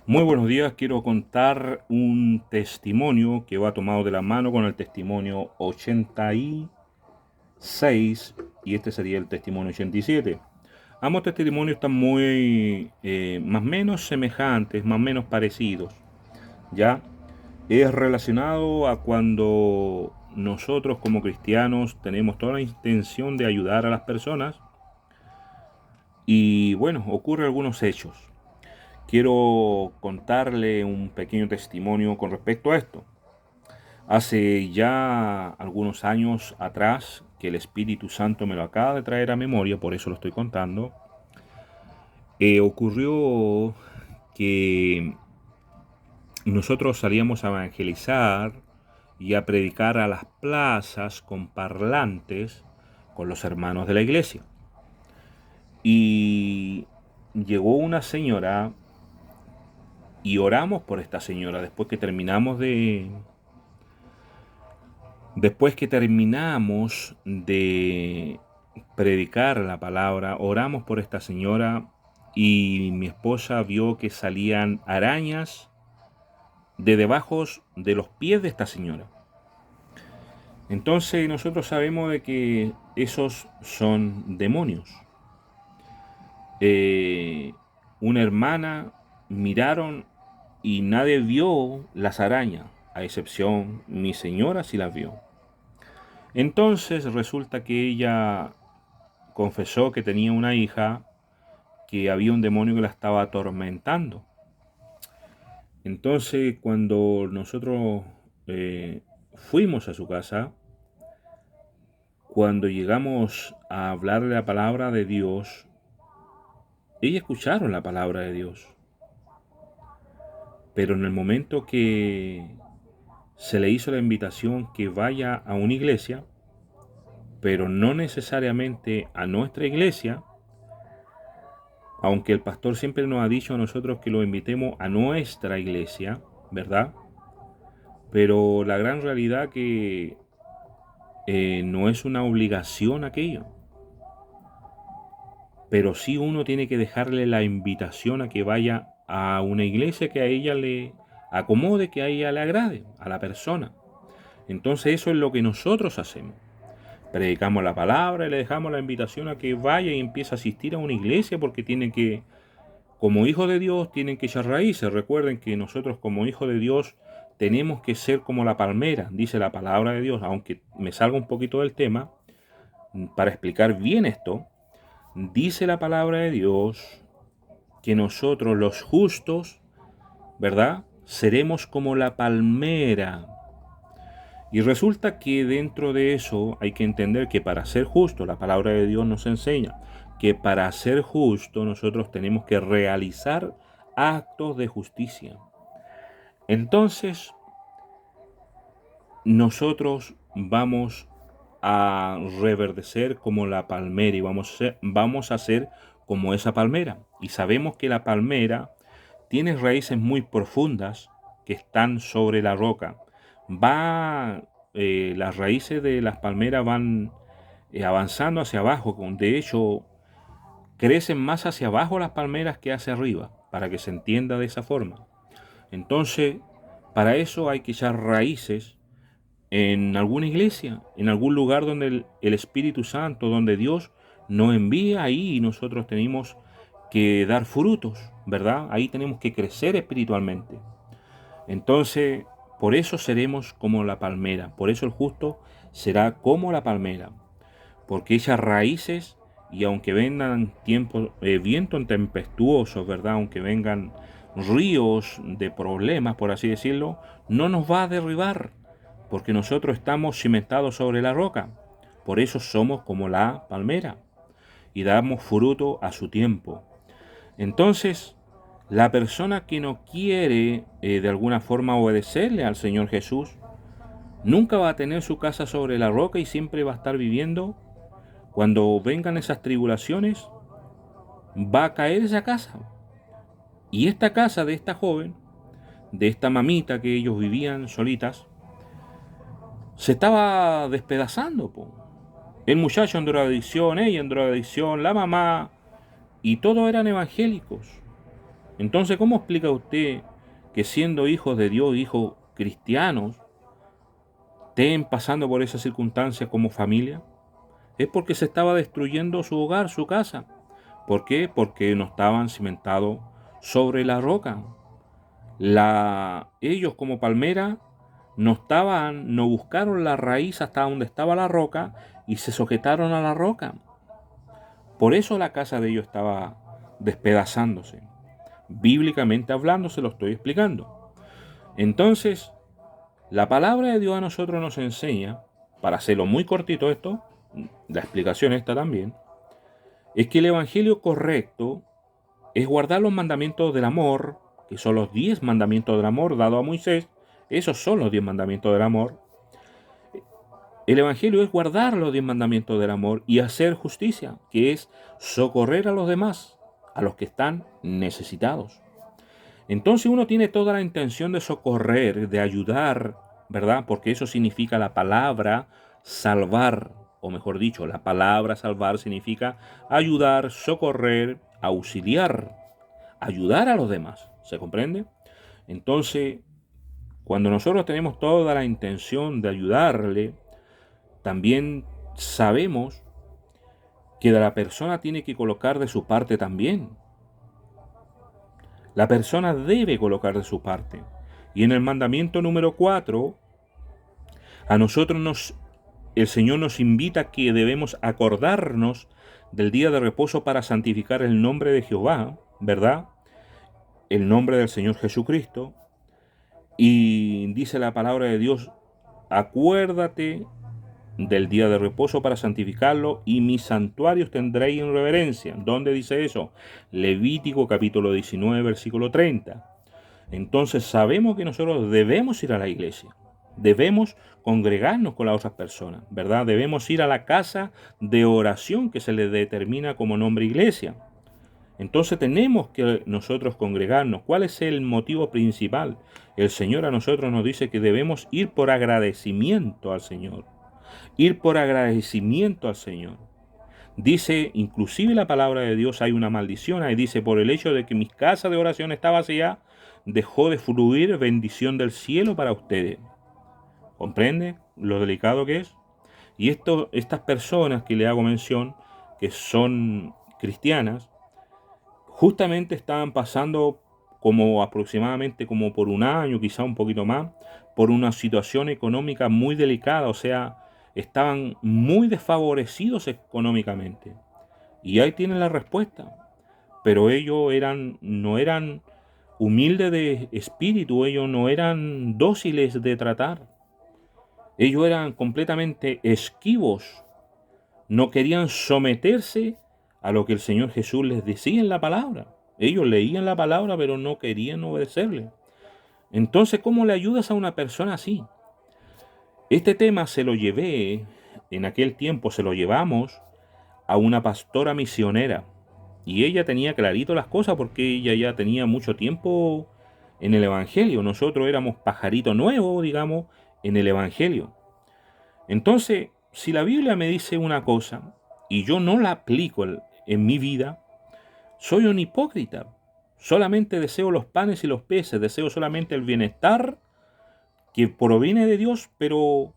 Muy buenos días, quiero contar un testimonio que va tomado de la mano con el testimonio 86 y este sería el testimonio 87. Ambos testimonios están muy más o menos semejantes, más o menos parecidos. Ya es relacionado a cuando nosotros como cristianos tenemos toda la intención de ayudar a las personas y bueno, ocurren algunos hechos. Quiero contarle un pequeño testimonio con respecto a esto. Hace ya algunos años atrás que el Espíritu Santo me lo acaba de traer a memoria, por eso lo estoy contando, ocurrió que nosotros salíamos a evangelizar y a predicar a las plazas con parlantes con los hermanos de la iglesia. Y llegó una señora y oramos por esta señora después que terminamos de predicar la palabra, oramos por esta señora y mi esposa vio que salían arañas de debajo de los pies de esta señora. Entonces nosotros sabemos de que esos son demonios. Eh, una hermana miraron y nadie vio las arañas, a excepción mi señora sí las vio. Entonces resulta que ella confesó que tenía una hija, que había un demonio que la estaba atormentando. Entonces cuando nosotros fuimos a su casa, cuando llegamos a hablarle la palabra de Dios, ellos escucharon la palabra de Dios. Pero en el momento que se le hizo la invitación que vaya a una iglesia, pero no necesariamente a nuestra iglesia, aunque el pastor siempre nos ha dicho a nosotros que lo invitemos a nuestra iglesia, ¿verdad? Pero la gran realidad que no es una obligación aquello, pero sí uno tiene que dejarle la invitación a que vaya a una iglesia que a ella le acomode, que a ella le agrade, a la persona. Entonces eso es lo que nosotros hacemos. Predicamos la palabra y le dejamos la invitación a que vaya y empiece a asistir a una iglesia porque tiene que, como hijos de Dios, tienen que echar raíces. Recuerden que nosotros como hijos de Dios tenemos que ser como la palmera, dice la palabra de Dios, aunque me salga un poquito del tema, para explicar bien esto, dice la palabra de Dios que nosotros los justos, ¿verdad? Seremos como la palmera. Y resulta que dentro de eso hay que entender que para ser justo, la palabra de Dios nos enseña que para ser justo nosotros tenemos que realizar actos de justicia. Entonces, nosotros vamos a reverdecer como la palmera y vamos a ser como esa palmera. Y sabemos que la palmera tiene raíces muy profundas que están sobre la roca. Las raíces de las palmeras van avanzando hacia abajo. De hecho, crecen más hacia abajo las palmeras que hacia arriba, para que se entienda de esa forma. Entonces, para eso hay que echar raíces en alguna iglesia, en algún lugar donde el Espíritu Santo, donde Dios nos envía, ahí nosotros tenemos que dar frutos, ¿verdad? Ahí tenemos que crecer espiritualmente. Entonces, por eso seremos como la palmera, por eso el justo será como la palmera, porque esas raíces, y aunque vengan vientos tempestuosos, ¿verdad? Aunque vengan ríos de problemas, por así decirlo, no nos va a derribar, porque nosotros estamos cimentados sobre la roca. Por eso somos como la palmera y damos fruto a su tiempo. Entonces, la persona que no quiere de alguna forma obedecerle al Señor Jesús, nunca va a tener su casa sobre la roca y siempre va a estar viviendo. Cuando vengan esas tribulaciones, va a caer esa casa. Y esta casa de esta joven, de esta mamita que ellos vivían solitas, se estaba despedazando, po. El muchacho en drogadicción, ella en drogadicción, la mamá, y todos eran evangélicos. Entonces, ¿cómo explica usted que siendo hijos de Dios, hijos cristianos, estén pasando por esas circunstancias como familia? Es porque se estaba destruyendo su hogar, su casa. ¿Por qué? Porque no estaban cimentados sobre la roca. Ellos como palmera no buscaron la raíz hasta donde estaba la roca y se sujetaron a la roca. Por eso la casa de ellos estaba despedazándose. Bíblicamente hablando, se lo estoy explicando. Entonces, la palabra de Dios a nosotros nos enseña, para hacerlo muy cortito esto, la explicación está también, es que el evangelio correcto es guardar los mandamientos del amor, que son los 10 mandamientos del amor dados a Moisés. Esos son los 10 mandamientos del amor. El evangelio es guardar los 10 mandamientos del amor y hacer justicia, que es socorrer a los demás, a los que están necesitados. Entonces uno tiene toda la intención de socorrer, de ayudar, ¿verdad? Porque eso significa la palabra salvar, o mejor dicho, la palabra salvar significa ayudar, socorrer, auxiliar, ayudar a los demás. ¿Se comprende? Entonces, cuando nosotros tenemos toda la intención de ayudarle, también sabemos que la persona tiene que colocar de su parte también. La persona debe colocar de su parte. Y en el mandamiento número 4, a nosotros el Señor nos invita a que debemos acordarnos del día de reposo para santificar el nombre de Jehová, ¿verdad? El nombre del Señor Jesucristo. Y dice la palabra de Dios, acuérdate del día de reposo para santificarlo, y mis santuarios tendréis en reverencia. ¿Dónde dice eso? Levítico capítulo 19, versículo 30. Entonces sabemos que nosotros debemos ir a la iglesia, debemos congregarnos con las otras personas, ¿verdad? Debemos ir a la casa de oración que se le determina como nombre iglesia. Entonces tenemos que nosotros congregarnos. ¿Cuál es el motivo principal? El Señor a nosotros nos dice que debemos ir por agradecimiento al Señor. Ir por agradecimiento al Señor. Dice, inclusive la palabra de Dios, hay una maldición. Ahí dice, por el hecho de que mi casa de oración está vacía, dejó de fluir bendición del cielo para ustedes. ¿Comprende lo delicado que es? Y estas personas que le hago mención, que son cristianas, justamente estaban pasando como aproximadamente como por un año, quizá un poquito más, por una situación económica muy delicada, o sea, estaban muy desfavorecidos económicamente. Y ahí tienen la respuesta. Pero ellos no eran humildes de espíritu, ellos no eran dóciles de tratar. Ellos eran completamente esquivos, no querían someterse a lo que el Señor Jesús les decía en la palabra. Ellos leían la palabra, pero no querían obedecerle. Entonces, ¿cómo le ayudas a una persona así? Este tema se lo llevé, en aquel tiempo se lo llevamos a una pastora misionera. Y ella tenía clarito las cosas porque ella ya tenía mucho tiempo en el Evangelio. Nosotros éramos pajarito nuevo, digamos, en el Evangelio. Entonces, si la Biblia me dice una cosa y yo no la aplico en mi vida, soy un hipócrita. Solamente deseo los panes y los peces, deseo solamente el bienestar que proviene de Dios, pero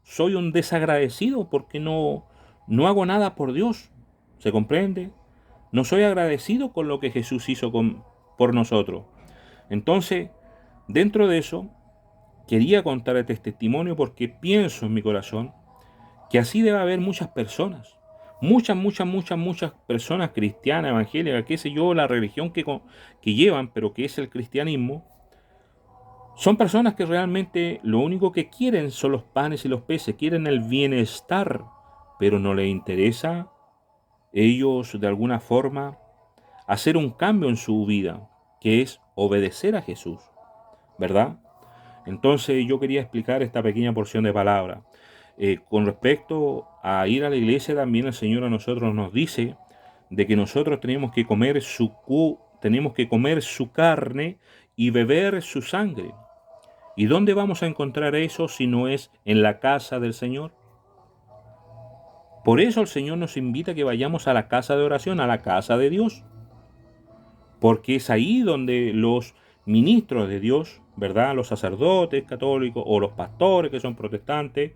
soy un desagradecido porque no hago nada por Dios. ¿Se comprende? No soy agradecido con lo que Jesús hizo por nosotros. Entonces, dentro de eso, quería contar este testimonio porque pienso en mi corazón que así debe haber muchas personas. Muchas personas cristianas, evangélicas, qué sé yo, la religión que llevan, pero que es el cristianismo. Son personas que realmente lo único que quieren son los panes y los peces, quieren el bienestar, pero no les interesa ellos de alguna forma hacer un cambio en su vida, que es obedecer a Jesús, ¿verdad? Entonces yo quería explicar esta pequeña porción de palabra. Con respecto a ir a la iglesia, también el Señor a nosotros nos dice de que nosotros tenemos que comer su carne y beber su sangre. ¿Y dónde vamos a encontrar eso si no es en la casa del Señor? Por eso el Señor nos invita a que vayamos a la casa de oración, a la casa de Dios. porque es ahí donde los ministros de Dios, ¿verdad? Los sacerdotes católicos o los pastores que son protestantes,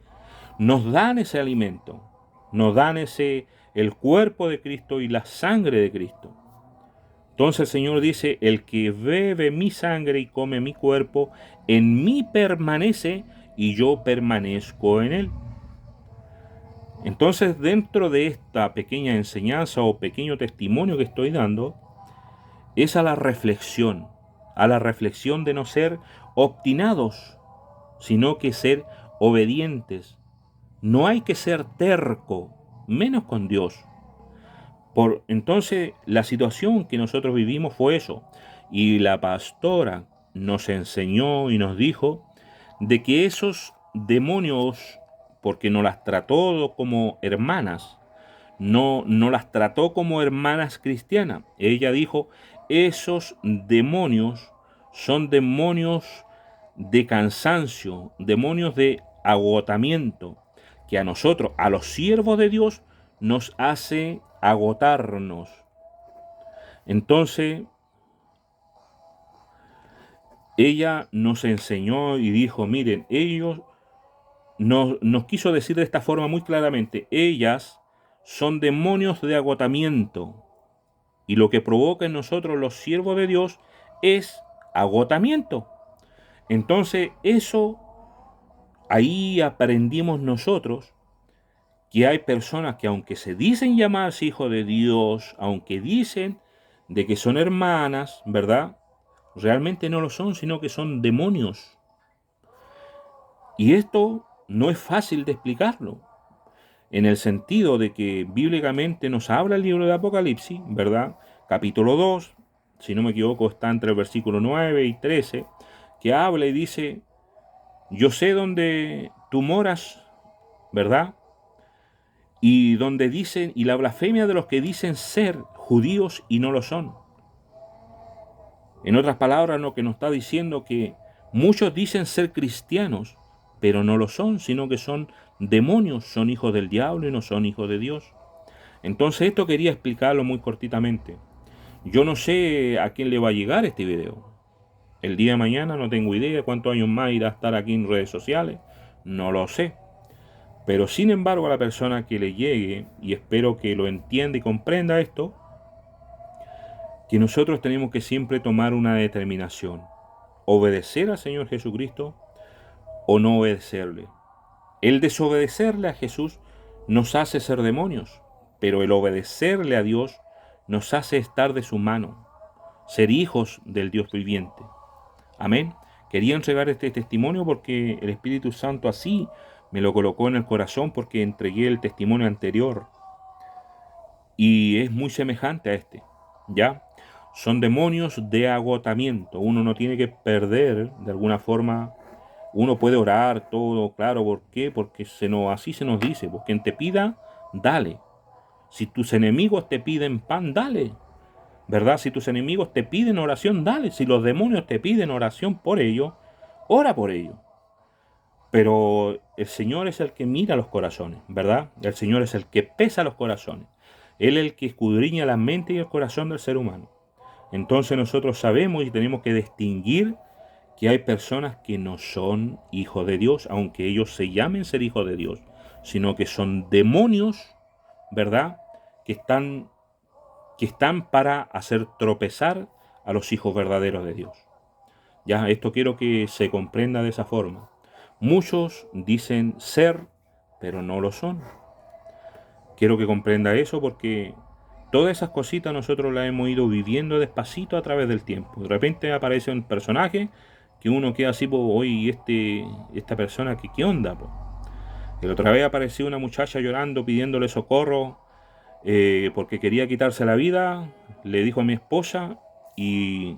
nos dan ese alimento, nos dan el cuerpo de Cristo y la sangre de Cristo. Entonces el Señor dice, el que bebe mi sangre y come mi cuerpo, en mí permanece y yo permanezco en él. Entonces, dentro de esta pequeña enseñanza o pequeño testimonio que estoy dando, es a la reflexión de no ser obstinados, sino que ser obedientes. No hay que ser terco, menos con Dios. Entonces, la situación que nosotros vivimos fue eso. Y la pastora nos enseñó y nos dijo de que esos demonios, porque no las trató como hermanas, no las trató como hermanas cristianas. Ella dijo, esos demonios son demonios de cansancio, demonios de agotamiento, que a nosotros, a los siervos de Dios, nos hace agotarnos. Entonces, ella nos enseñó y dijo, miren, ellos nos quiso decir de esta forma muy claramente, ellas son demonios de agotamiento, y lo que provoca en nosotros los siervos de Dios es agotamiento. Entonces, ahí aprendimos nosotros que hay personas que aunque se dicen llamarse hijos de Dios, aunque dicen de que son hermanas, ¿verdad? Realmente no lo son, sino que son demonios. Y esto no es fácil de explicarlo, en el sentido de que bíblicamente nos habla el libro de Apocalipsis, ¿verdad? Capítulo 2, si no me equivoco, está entre el versículo 9 y 13, que habla y dice, yo sé dónde tú moras, ¿verdad? Y donde dicen, y la blasfemia de los que dicen ser judíos y no lo son. En otras palabras, lo que nos está diciendo que muchos dicen ser cristianos, pero no lo son, sino que son demonios, son hijos del diablo y no son hijos de Dios. Entonces esto quería explicarlo muy cortitamente. Yo no sé a quién le va a llegar este video. El día de mañana no tengo idea cuántos años más irá a estar aquí en redes sociales, no lo sé. Pero sin embargo a la persona que le llegue, y espero que lo entienda y comprenda esto, que nosotros tenemos que siempre tomar una determinación, obedecer al Señor Jesucristo o no obedecerle. El desobedecerle a Jesús nos hace ser demonios, pero el obedecerle a Dios nos hace estar de su mano, ser hijos del Dios viviente. Amén. Quería entregar este testimonio porque el Espíritu Santo así me lo colocó en el corazón, porque entregué el testimonio anterior y es muy semejante a este, ¿ya? Son demonios de agotamiento. Uno no tiene que perder de alguna forma. Uno puede orar todo, claro. ¿Por qué? Porque así se nos dice, pues quien te pida, dale. Si tus enemigos te piden pan, dale, ¿verdad? Si tus enemigos te piden oración, dale. Si los demonios te piden oración por ello, ora por ello. Pero el Señor es el que mira los corazones, ¿verdad? El Señor es el que pesa los corazones. Él es el que escudriña la mente y el corazón del ser humano. Entonces nosotros sabemos y tenemos que distinguir que hay personas que no son hijos de Dios, aunque ellos se llamen ser hijos de Dios, sino que son demonios, ¿verdad? Que están para hacer tropezar a los hijos verdaderos de Dios. Ya, esto quiero que se comprenda de esa forma. Muchos dicen ser, pero no lo son. Quiero que comprenda eso porque todas esas cositas nosotros las hemos ido viviendo despacito a través del tiempo. De repente aparece un personaje que uno queda así, pues, oye, esta persona, ¿qué onda? Po? La otra vez apareció una muchacha llorando, pidiéndole socorro porque quería quitarse la vida. Le dijo a mi esposa y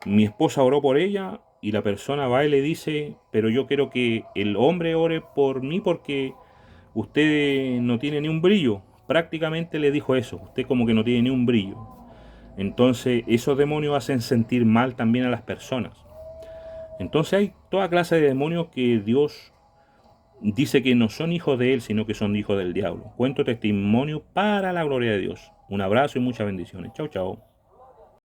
mi esposa oró por ella y la persona va y le dice, pero yo quiero que el hombre ore por mí porque usted no tiene ni un brillo. Prácticamente le dijo eso, usted como que no tiene ni un brillo. Entonces esos demonios hacen sentir mal también a las personas. Entonces hay toda clase de demonios que Dios dice que no son hijos de Él, sino que son hijos del diablo. Cuento testimonio para la gloria de Dios. Un abrazo y muchas bendiciones. Chau, chau.